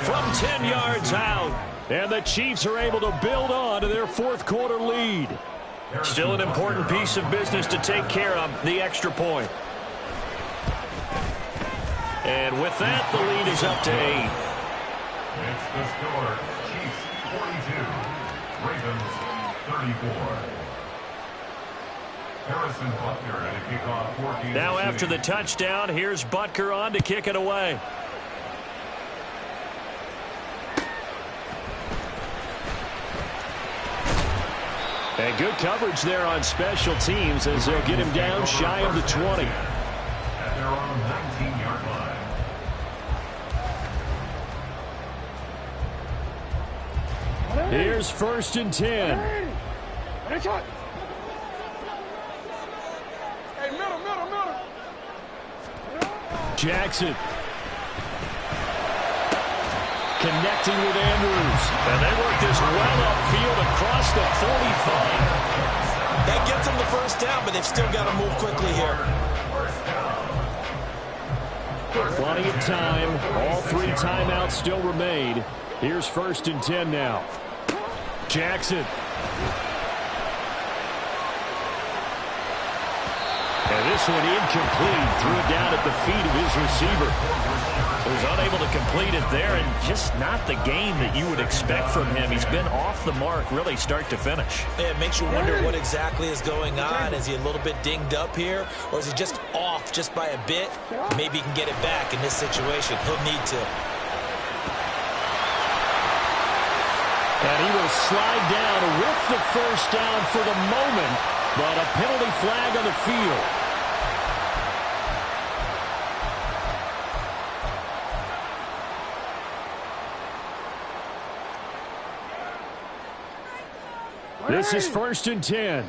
from 10 yards out. And the Chiefs are able to build on to their fourth quarter lead. Still an important piece of business to take care of, the extra point. And with that, the lead is up to 8. It's the score. Chiefs 42, Ravens 34. Harrison Butker at a kickoff 14. Now after the touchdown, here's Butker on to kick it away. And good coverage there on special teams as they'll get him down shy of the 20. At their own 19-yard line. Here's 1st and 10. Hey, middle. Jackson. Connecting with Andrews. And they work this well upfield across the 45. That gets them the first down, but they've still got to move quickly here. Plenty of time. All 3 timeouts still remain. Here's 1st and 10 now. Jackson. And this one incomplete. Threw it down at the feet of his receiver. He was unable to complete it there, and just not the game that you would expect from him. He's been off the mark really start to finish. Yeah, it makes you wonder what exactly is going on. Is he a little bit dinged up here, or is he just off just by a bit? Maybe he can get it back in this situation. He'll need to. And he will slide down with the first down for the moment, but a penalty flag on the field. This is 1st and 10.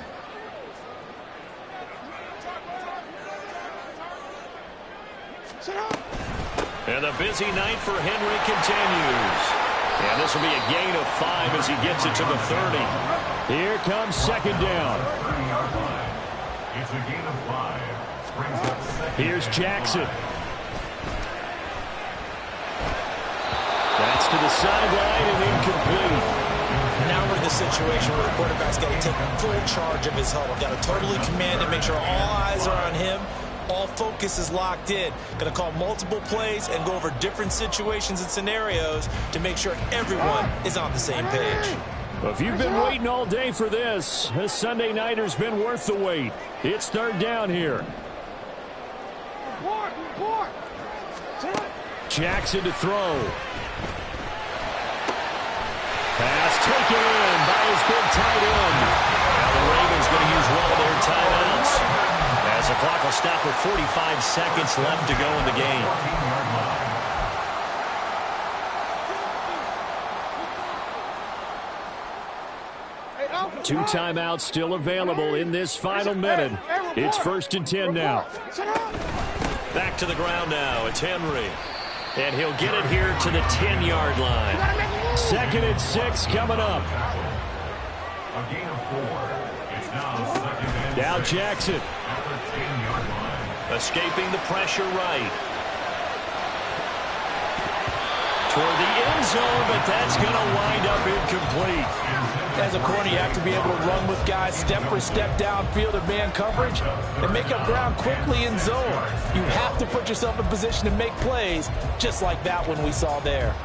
And the busy night for Henry continues. And this will be a gain of 5 as he gets it to the 30. Here comes 2nd down. It's a gain of 5. Brings up 2nd. Here's Jackson. That's to the sideline and incomplete. Now we're in the situation where the quarterback's got to take full charge of his huddle. Got to totally command it, make sure all eyes are on him. All focus is locked in. Going to call multiple plays and go over different situations and scenarios to make sure everyone is on the same page. Well, if you've been waiting all day for this Sunday nighter's been worth the wait. It's 3rd down here. Jackson to throw. Pass taken in by his big tight end. Now the Ravens going to use one of their timeouts as the clock will stop with 45 seconds left to go in the game. 14-yard line. 2 timeouts still available in this final minute. It's 1st and 10 now. Back to the ground now. It's Henry. And he'll get it here to the 10-yard line. 2nd and 6 coming up. A gain of 4. It's now 2nd and 6. Now Jackson. At the 10-yard line. Escaping the pressure right. Toward the end zone, but that's going to wind up incomplete. As a corner, you have to be able to run with guys step for step downfield of man coverage and make up ground quickly in zone. You have to put yourself in position to make plays, just like that one we saw there.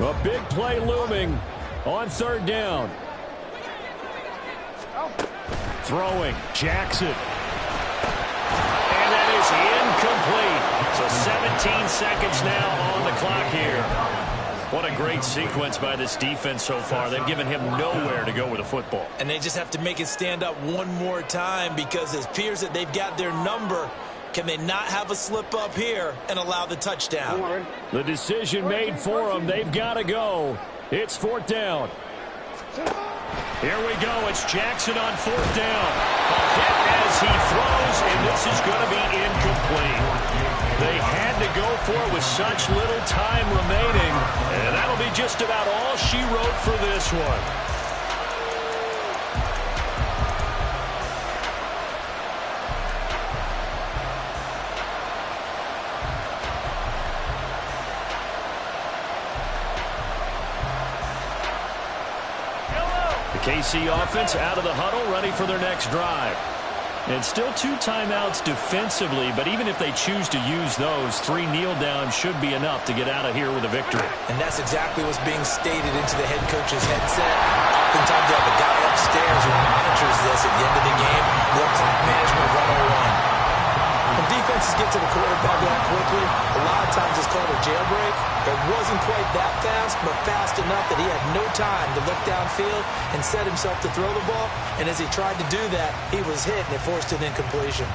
A big play looming on third down. Throwing, Jackson. And that is incomplete. So 17 seconds now on the clock here. What a great sequence by this defense so far. They've given him nowhere to go with the football. And they just have to make it stand up one more time because it appears that they've got their number. Can they not have a slip up here and allow the touchdown? The decision made for them. They've got to go. It's fourth down. Here we go. It's Jackson on fourth down. A hit as he throws, and this is going to be incomplete. They had to go for it with such little time remaining, and that'll be just about all she wrote for this one. KC offense out of the huddle, ready for their next drive. And still 2 timeouts defensively, but even if they choose to use those, 3 kneel downs should be enough to get out of here with a victory. And that's exactly what's being stated into the head coach's headset. Oftentimes they have a guy upstairs who monitors this at the end of the game. Little clock management 101. When defenses get to the quarterback that quickly, a lot of times it's called a jailbreak. It wasn't quite that fast, but fast enough that he had no time to look downfield and set himself to throw the ball. And as he tried to do that, he was hit, and it forced an incompletion.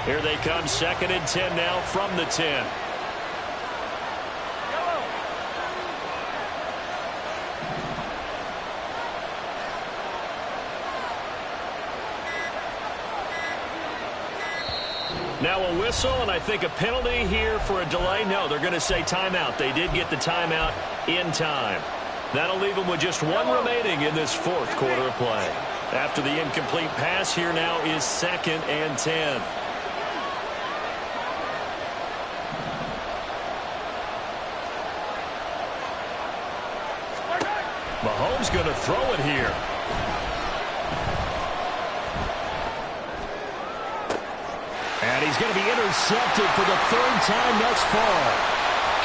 Here they come, 2nd and 10 now from the 10. Now a whistle, and I think a penalty here for a delay. No, they're going to say timeout. They did get the timeout in time. That'll leave them with just 1 remaining in this 4th quarter of play. After the incomplete pass, here now is 2nd and 10. Mahomes going to throw it here. And he's going to be intercepted for the 3rd time thus far.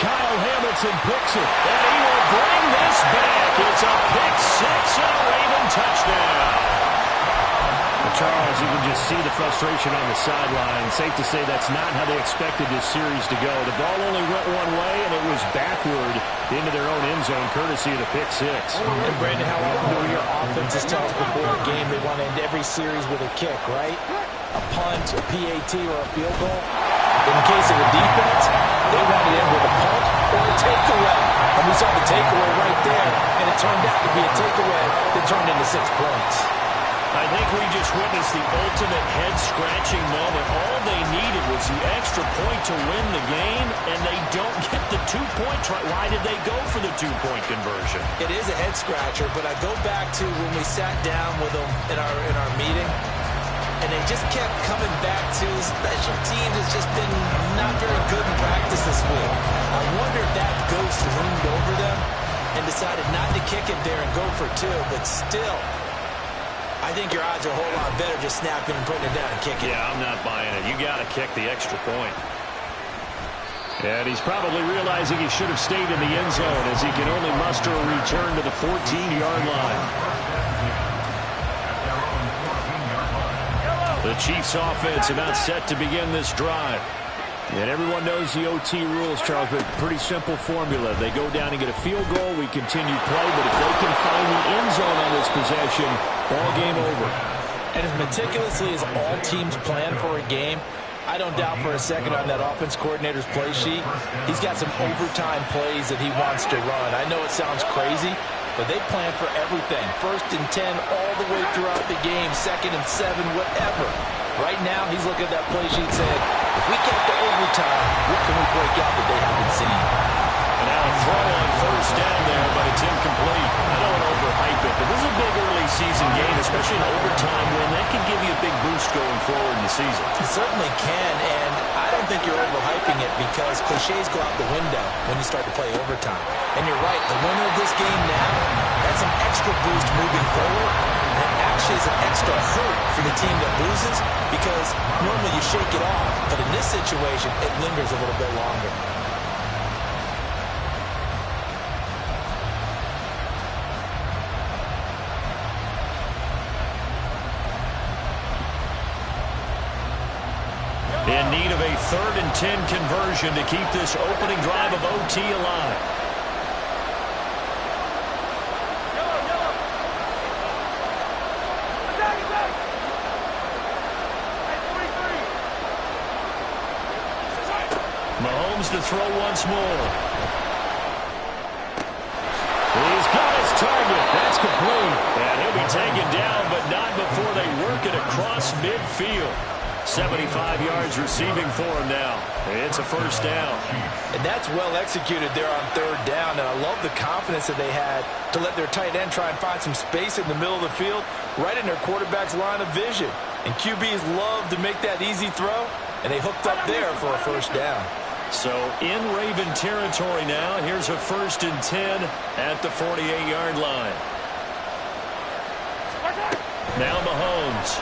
Kyle Hamilton picks it, and he will bring this back. It's a pick 6 and a Raven touchdown. Well, Charles, you can just see the frustration on the sideline. Safe to say that's not how they expected this series to go. The ball only went one way, and it was backward into their own end zone, courtesy of the pick 6. And, Brandon, how often do your offenses tell us before a game they want to end every series with a kick, right? A punt, a PAT, or a field goal. In the case of the defense, they want to end with a punt or a takeaway. And we saw the takeaway right there, and it turned out to be a takeaway that turned into 6 points. I think we just witnessed the ultimate head-scratching moment. All they needed was the extra point to win the game, and they don't get the 2-point try. Why did they go for the 2-point conversion? It is a head-scratcher, but I go back to when we sat down with them in our meeting, and they just kept coming back to special teams has just been not very good in practice this week. I wonder if that ghost loomed over them and decided not to kick it there and go for 2, but still, I think your odds are a whole lot better just snapping and putting it down and kicking it. Yeah, I'm not buying it. You got to kick the extra point. And he's probably realizing he should have stayed in the end zone as he can only muster a return to the 14-yard line. The Chiefs offense about set to begin this drive. And everyone knows the OT rules, Charles, but pretty simple formula. They go down and get a field goal, we continue play, but if they can find the end zone on this possession, ball game over. And as meticulously as all teams plan for a game, I don't doubt for a second on that offense coordinator's play sheet, he's got some overtime plays that he wants to run. I know it sounds crazy, but they plan for everything. 1st and 10 all the way throughout the game, 2nd and 7, whatever. Right now, he's looking at that play sheet saying, if we get to overtime, what can we break out that they haven't seen? And now a throw on 1st down there, but it's incomplete. I don't want to overhype it, but this is a big early season game, especially an overtime win. That can give you a big boost going forward in the season. It certainly can, and I don't think you're overhyping it because cliches go out the window when you start to play overtime. And you're right, the winner of this game now, that's an extra boost moving forward. it actually is an extra hurt for the team that loses because normally you shake it off, but in this situation, it lingers a little bit longer. In need of a 3rd and 10 conversion to keep this opening drive of OT alive. Mahomes to throw once more. He's got his target. That's complete. And he'll be taken down, but not before they work it across midfield. 75 yards receiving for him now. It's a first down. And that's well executed there on 3rd down. And I love the confidence that they had to let their tight end try and find some space in the middle of the field, right in their quarterback's line of vision. And QBs love to make that easy throw, and they hooked up there for a first down. So in Raven territory now, here's a 1st and 10 at the 48-yard line. Now Mahomes.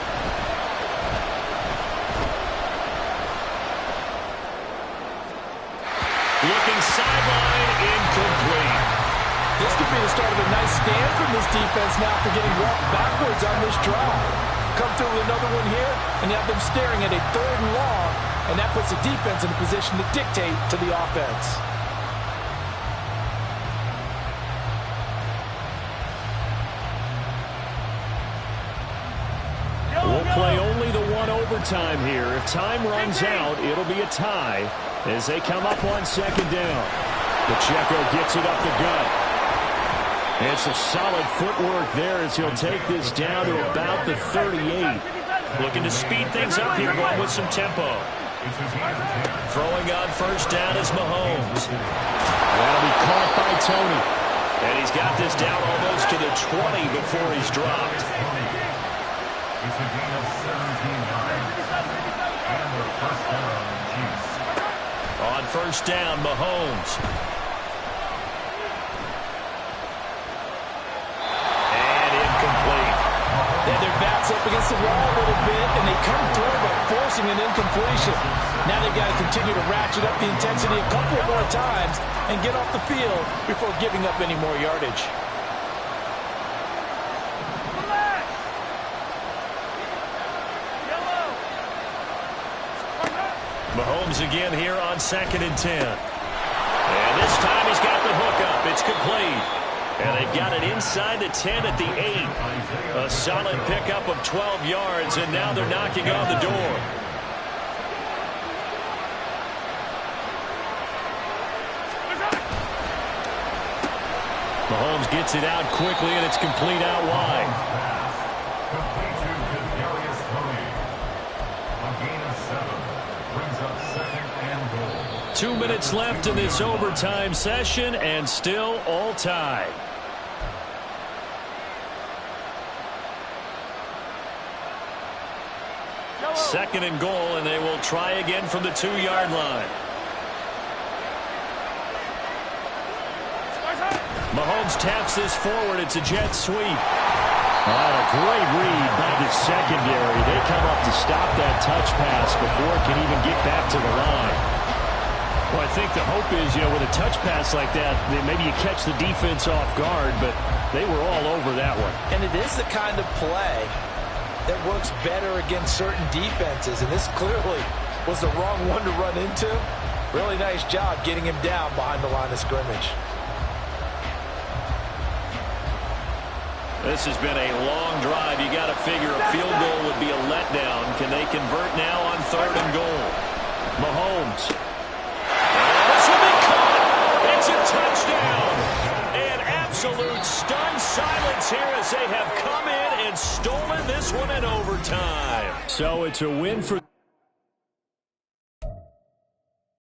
Looking sideline, incomplete. This could be the start of a nice stand from this defense now for getting walked backwards on this drive. Come through with another one here, and you have them staring at a 3rd and long, and that puts the defense in a position to dictate to the offense. We'll play only the one overtime here. If time runs out, it'll be a tie as they come up on 2nd down. Pacheco gets it up the gut. It's a solid footwork there as he'll take this down to about the 38. Looking to speed things up here, going with some tempo. Throwing on 1st down is Mahomes. That'll be caught by Tony. And he's got this down almost to the 20 before he's dropped. It's a gain of 17 yards. And the first down, Chiefs. On 1st down, Mahomes. And incomplete. They had their backs up against the wall a little bit, and they come through by forcing an incompletion. Now they've got to continue to ratchet up the intensity a couple more times and get off the field before giving up any more yardage. Mahomes again here on 2nd and 10. And this time he's got the hook up. It's complete. And they've got it inside the 10 at the 8. A solid pickup of 12 yards, and now they're knocking on the door. Mahomes gets it out quickly, and it's complete out wide. 2 minutes left in this overtime session, and still all tied. Second and goal, and they will try again from the 2-yard line. Mahomes taps this forward. It's a jet sweep. A great read by the secondary. They come up to stop that touch pass before it can even get back to the line. Well, I think the hope is, with a touch pass like that, maybe you catch the defense off guard, but they were all over that one. And it is the kind of play that works better against certain defenses, and this clearly was the wrong one to run into. Really nice job getting him down behind the line of scrimmage. This has been a long drive. You got to figure a field goal would be a letdown. Can they convert now on 3rd and goal? Mahomes. This will be caught. It's a touchdown. And absolute stunned silence here as they have come in and stolen this one in overtime. So it's a win for